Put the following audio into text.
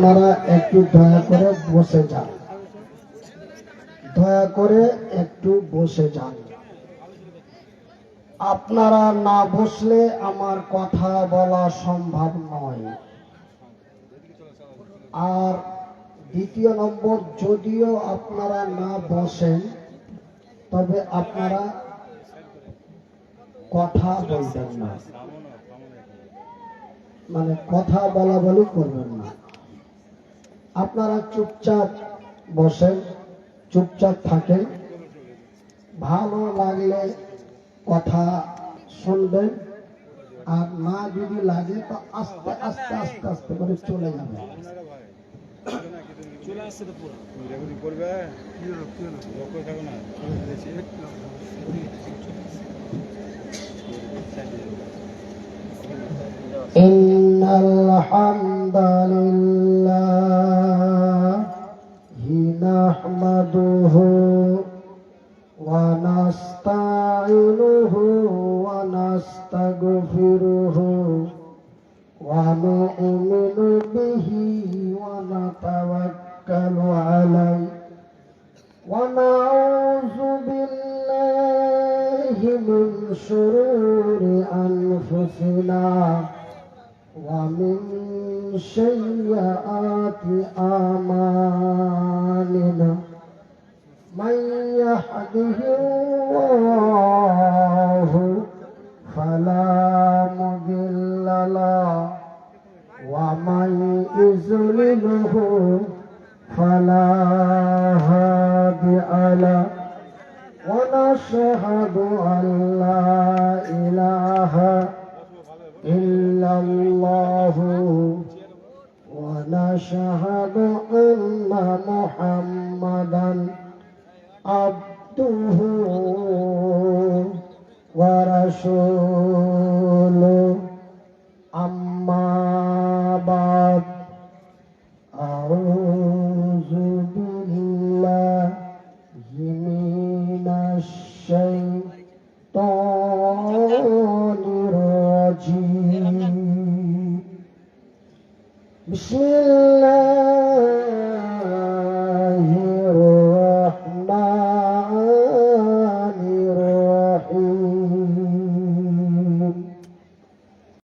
আপনারা একটু দয়া করে বসে যান, দয়া করে একটু বসে যান। আপনারা না বসলে আমার কথা বলা সম্ভব নয়। আর দ্বিতীয় নম্বর, যদিও আপনারা না বসেন তবে আপনারা কথা বলবেন না, মানে কথা বলা বলি করবেন না। আপনারা চুপচাপ বসেন, চুপচাপ থাকেন। ভালো লাগলে কথা শুনবেন, আর না যদি লাগে তো আস্তে আস্তে আস্তে আস্তে করে চলে যাবে। ইন্নাল হামদালিল্লাহি নাহমাদুহু ওয়া নাস্তাঈনুহু ওয়া নাস্তাগফিরুহু ওয়া নু'মিনু বিহি ওয়া নাতাওয়াক্কালু আলাইহি ওয়া নাউযু বিল্লাহি মিন শুরুরি আনফুসিনা ওয়া মিন সাইয়্যাতি আমালিনা। من يهده الله فلا مضل له ومن يضلله فلا هادي له ونشهد أن لا إله إلا الله ونشهد أن محمدا عبده ورسوله أما بعد أعوذ بالله من الشيطان